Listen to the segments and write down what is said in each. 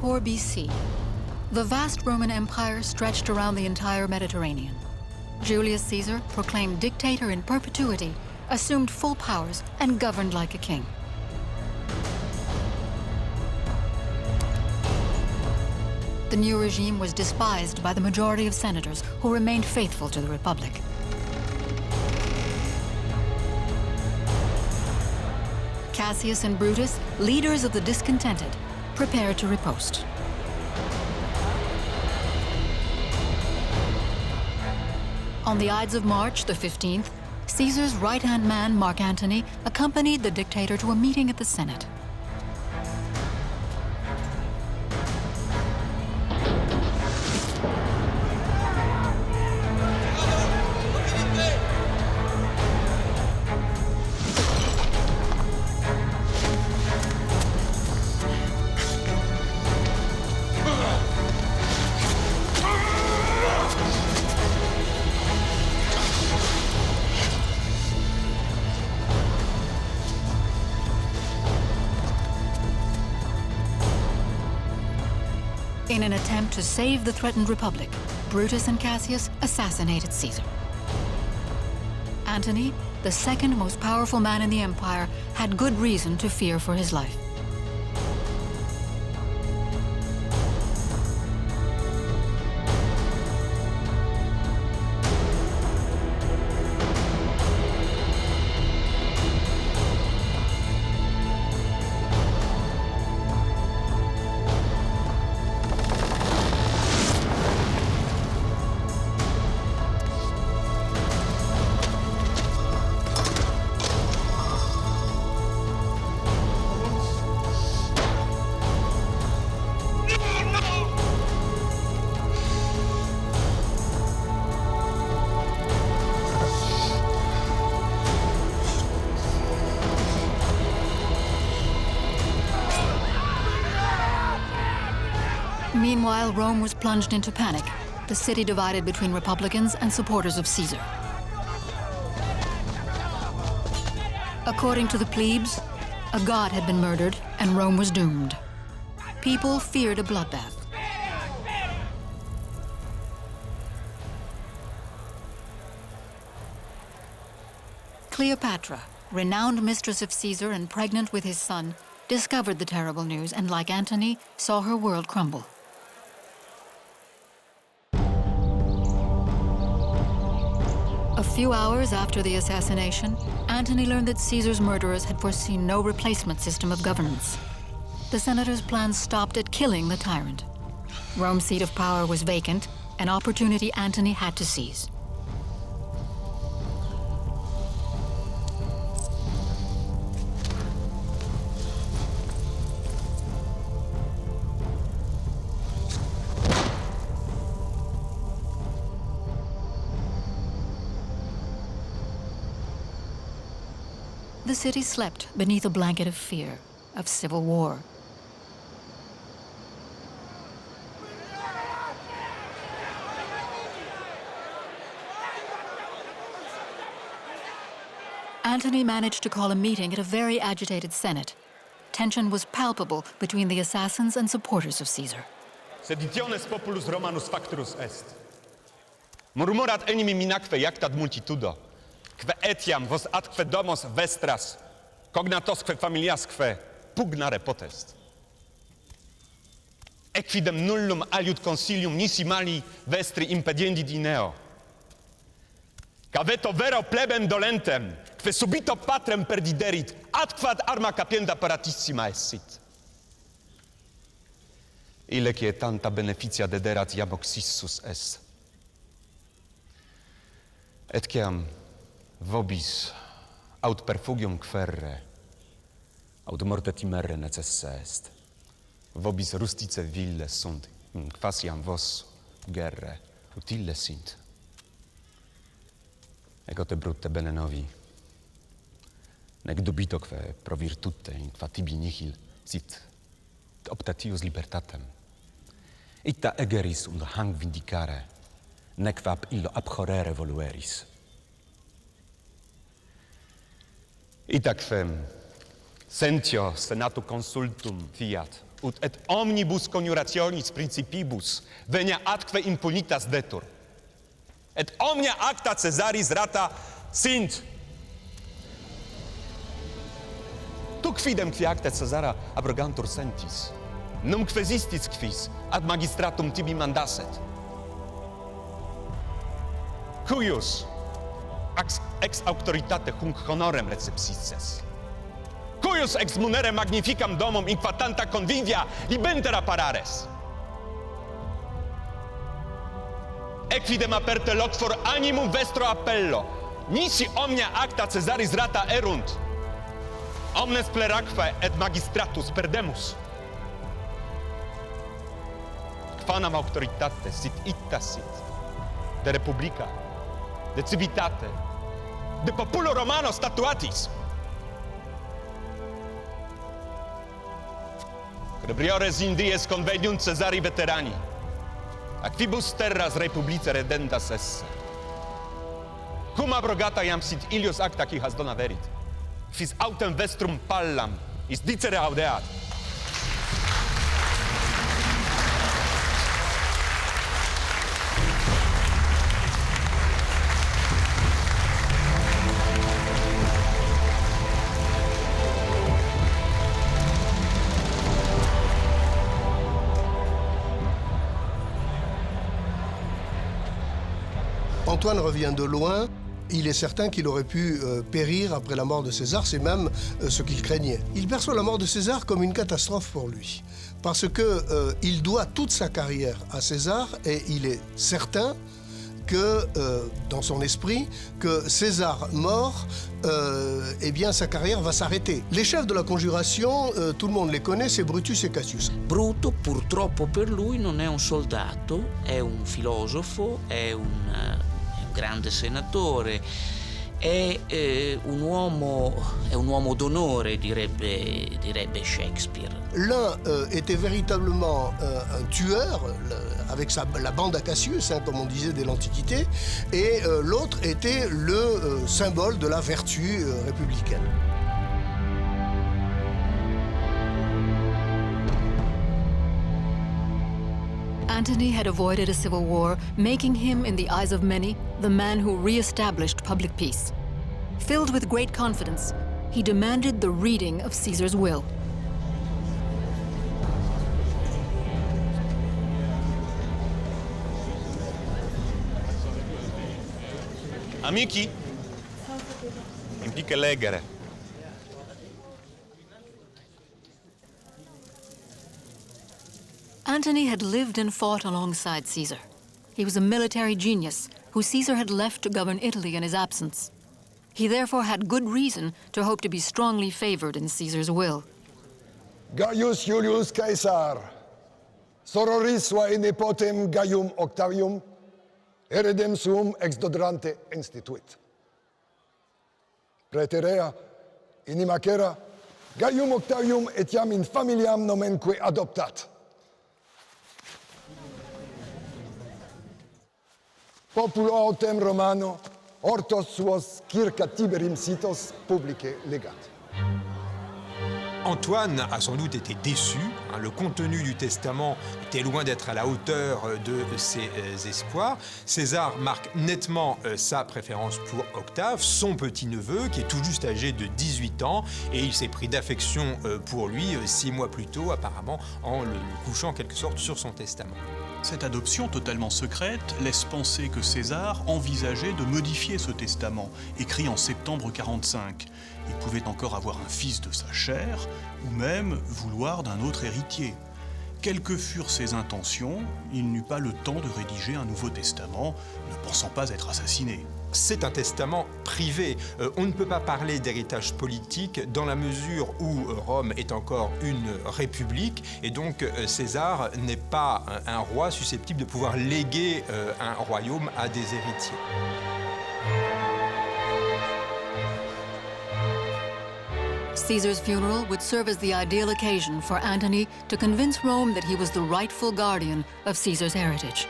34 BC. The vast Roman Empire stretched around the entire Mediterranean. Julius Caesar, proclaimed dictator in perpetuity, assumed full powers and governed like a king. The new regime was despised by the majority of senators who remained faithful to the Republic. Cassius and Brutus, leaders of the discontented, prepared to riposte. On the Ides of March, the 15th, Caesar's right-hand man, Mark Antony, accompanied the dictator to a meeting at the Senate. In an attempt to save the threatened republic, Brutus and Cassius assassinated Caesar. Antony, the second most powerful man in the empire, had good reason to fear for his life. Meanwhile, Rome was plunged into panic, the city divided between Republicans and supporters of Caesar. According to the plebes, a god had been murdered and Rome was doomed. People feared a bloodbath. Cleopatra, renowned mistress of Caesar and pregnant with his son, discovered the terrible news and, like Antony, saw her world crumble. A few hours after the assassination, Antony learned that Caesar's murderers had foreseen no replacement system of governance. The senators' plans stopped at killing the tyrant. Rome's seat of power was vacant, an opportunity Antony had to seize. The city slept beneath a blanket of fear, of civil war. Antony managed to call a meeting at a very agitated Senate. Tension was palpable between the assassins and supporters of Caesar. Seditiones populus Romanus facturus est. Murmurat enim minaque iactat multitudo. Que etiam vos atque domos vestras, cognatosque familiasque pugnare potest. Equidem nullum aliud consilium nisi mali vestri impediendit ineo. Caveto vero plebem dolentem, que subito patrem perdiderit, atquad arma capienda paratissima essit. Ile cie tanta beneficia dederat iam oxissus est. Et ciam vobis aut perfugium querre, aut morte timere necesse est. Vobis rustice ville sunt, in quasiam vos guerre utile sint. Ego te brutte bene novi, nec dubitoque pro virtute in qua tibi nihil sit optatius libertatem. Ita egeris und hang vindicare, nec vab illo abhorrere volueris. Itaque sentio senatu consultum fiat, ut et omnibus coniurationis principibus venia atque impunitas detur. Et omnia acta Caesaris rata sint. Tu quidem qui acta Caesara abrogantur sentis, num quesistis quis ad magistratum tibi mandasset. Cuius ex auctoritate hunc honorem recepsisses. Cuius ex munere magnificam domum inquatanta convivia libenter apparares. Equidem aperte loc for animum vestro appello, nisi omnia acta Caesaris rata erunt. Omnes pleraque et magistratus perdemus. Quanam auctoritate sit itta sit, de republica, de civitate, de populo Romano statuatis. Crebriores in dies conveniunt Caesari veterani, acquibus terras republice redendas esse. Cum abrogata iam sit ilius acta qui has dona verit, fis autem vestrum pallam is dicere audeat. Antoine revient de loin. Il est certain qu'il aurait pu périr après la mort de César, c'est même ce qu'il craignait. Il perçoit la mort de César comme une catastrophe pour lui, parce qu'il doit toute sa carrière à César et il est certain que, dans son esprit, que César mort, eh bien sa carrière va s'arrêter. Les chefs de la conjuration, tout le monde les connaît, c'est Brutus et Cassius. Bruto, purtroppo per lui, non è un soldato, è un filosofo, è un grande senatore, è un uomo d'onore, direbbe Shakespeare. L'un était véritablement un tueur, avec la bande à Cassius, comme on disait dès l'Antiquité, et l'autre était le symbole de la vertu républicaine. Antony had avoided a civil war, making him, in the eyes of many, the man who re-established public peace. Filled with great confidence, he demanded the reading of Caesar's will. Amici, implica leggere. Antony had lived and fought alongside Caesar. He was a military genius who Caesar had left to govern Italy in his absence. He therefore had good reason to hope to be strongly favored in Caesar's will. Gaius Julius Caesar, sororis suae nepotem Gaium Octavium, heredem suum ex dodrante instituit. Praeterea, in imacera, Gaium Octavium etiam in familiam nomenque adoptat. Populo autem Romano, ortos suos circa Tiberim sitos publicae legat. Antoine a sans doute été déçu. Le contenu du testament était loin d'être à la hauteur de ses espoirs. César marque nettement sa préférence pour Octave, son petit-neveu, qui est tout juste âgé de 18 ans, et il s'est pris d'affection pour lui 6 mois plus tôt, apparemment, en le couchant en quelque sorte sur son testament. Cette adoption totalement secrète laisse penser que César envisageait de modifier ce testament, écrit en septembre 45. Il pouvait encore avoir un fils de sa chair, ou même vouloir d'un autre héritier. Quelles que furent ses intentions, il n'eut pas le temps de rédiger un nouveau testament, ne pensant pas être assassiné. C'est un testament privé. On ne peut pas parler d'héritage politique dans la mesure où Rome est encore une république et donc César n'est pas un roi susceptible de pouvoir léguer un royaume à des héritiers. Caesar's funeral would serve as the ideal occasion for Antony to convince Rome that he was the rightful guardian of Caesar's heritage.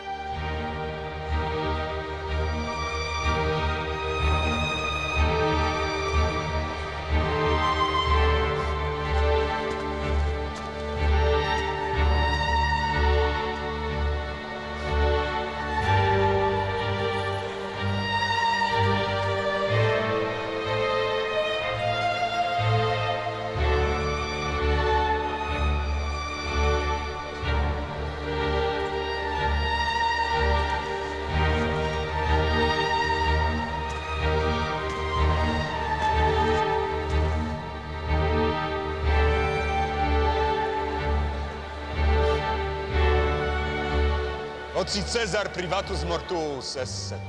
Oci Cesar privatus mortuus esset.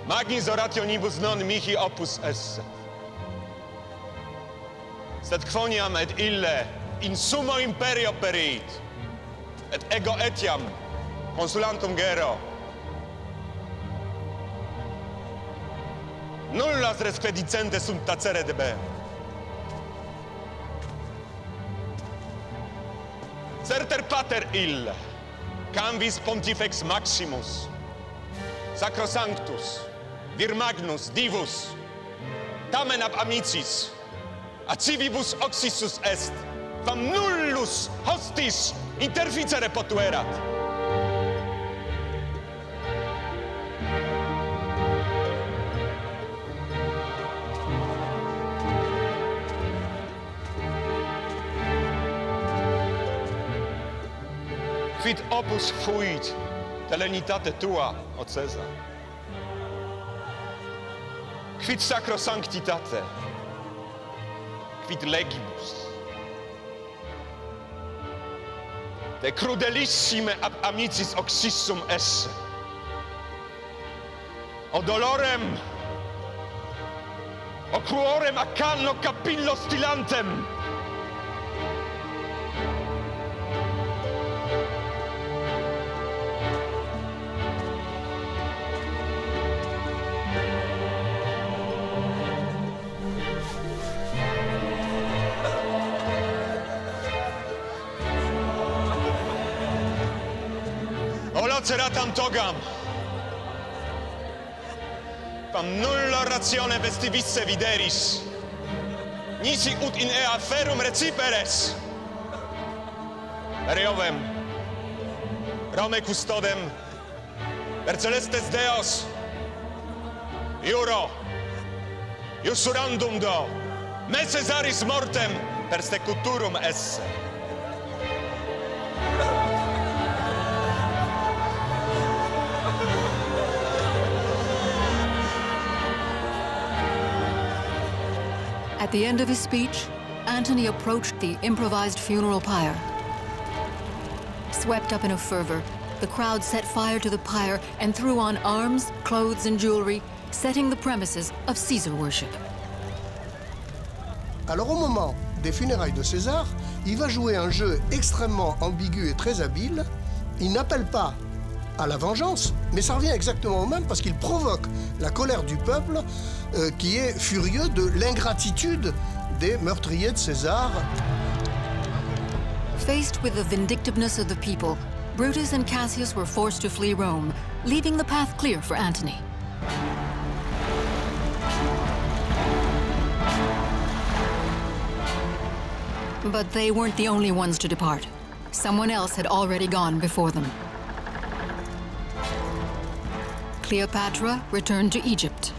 Magnis orationibus non mihi opus esset. Sed quoniam et ille in summo imperio perit, et ego etiam consulantum gero. Nullas respedicentes sunt tacere debe. Certer pater ille, canvis pontifex maximus, sacrosanctus, vir magnus, divus, tamen ab amicis, a civibus oxissus est, quam nullus hostis interficere potuerat. Quid opus fuit telenitate tua, o Cesar? Quid sacrosanctitate? Quid legibus? De crudelissime ab amicis oxissum esse. O dolorem, o cuorem a canno capillo stilantem. Ceratam togam, quam nulla ratione vestivisse videris, nisi ut in ea ferum reciperes. Per Iovem, Rome custodem, per celestes Deos, iuro, iusurandum do, me Cesaris mortem per secuturum esse. At the end of his speech, Antony approached the improvised funeral pyre. Swept up in a fervor, the crowd set fire to the pyre and threw on arms, clothes, and jewelry, setting the premises of Caesar worship. Alors au moment des funérailles de César, il va jouer un jeu extrêmement ambigu et très habile. Il n'appelle pas à la vengeance, mais ça revient exactement au même parce qu'il provoque la colère du peuple qui est furieux de l'ingratitude des meurtriers de César. Faced with the vindictiveness of the people, Brutus and Cassius were forced to flee Rome, leaving the path clear for Antony. But they weren't the only ones to depart. Someone else had already gone before them. Cleopatra returned to Egypt.